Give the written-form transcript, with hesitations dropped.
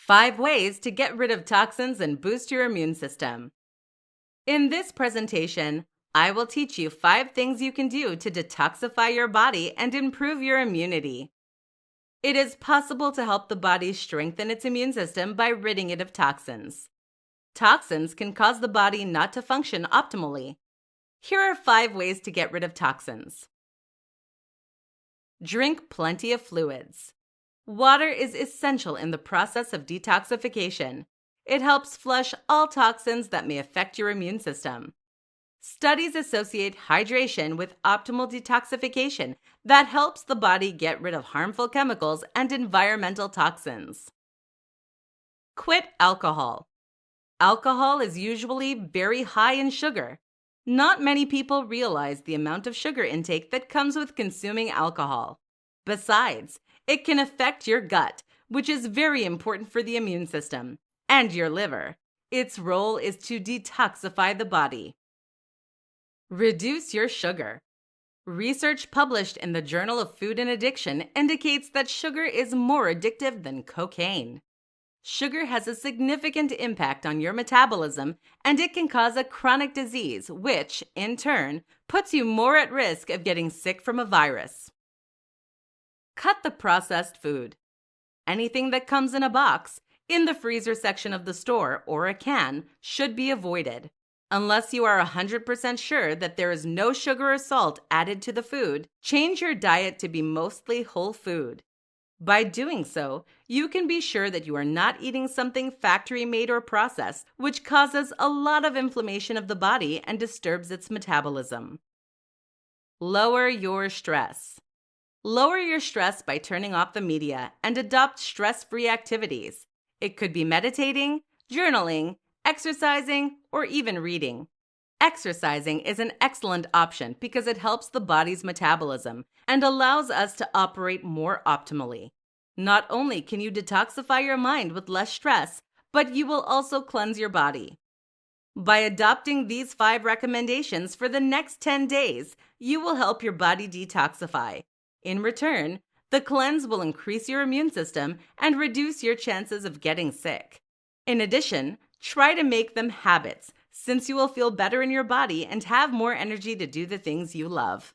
5 ways to get rid of toxins and boost your immune system. In this presentation, I will teach you 5 things you can do to detoxify your body and improve your immunity. It is possible to help the body strengthen its immune system by ridding it of toxins. Toxins can cause the body not to function optimally. Here are 5 ways to get rid of toxins. Drink plenty of fluids. Water is essential in the process of detoxification. It helps flush all toxins that may affect your immune system. Studies associate hydration with optimal detoxification that helps the body get rid of harmful chemicals and environmental toxins. Quit alcohol. Alcohol is usually very high in sugar. Not many people realize the amount of sugar intake that comes with consuming alcohol. Besides, it can affect your gut, which is very important for the immune system, and your liver. Its role is to detoxify the body. Reduce your sugar. Research published in the Journal of Food and Addiction indicates that sugar is more addictive than cocaine. Sugar has a significant impact on your metabolism, and it can cause a chronic disease, which, in turn, puts you more at risk of getting sick from a virus. Cut the processed food. Anything that comes in a box, in the freezer section of the store, or a can should be avoided. Unless you are 100% sure that there is no sugar or salt added to the food, change your diet to be mostly whole food. By doing so, you can be sure that you are not eating something factory-made or processed, which causes a lot of inflammation of the body and disturbs its metabolism. Lower your stress. Lower your stress by turning off the media and adopt stress-free activities. It could be meditating, journaling, exercising, or even reading. Exercising is an excellent option because it helps the body's metabolism and allows us to operate more optimally. Not only can you detoxify your mind with less stress, but you will also cleanse your body. By adopting these 5 recommendations for the next 10 days, you will help your body detoxify. In return, the cleanse will increase your immune system and reduce your chances of getting sick. In addition, try to make them habits, since you will feel better in your body and have more energy to do the things you love.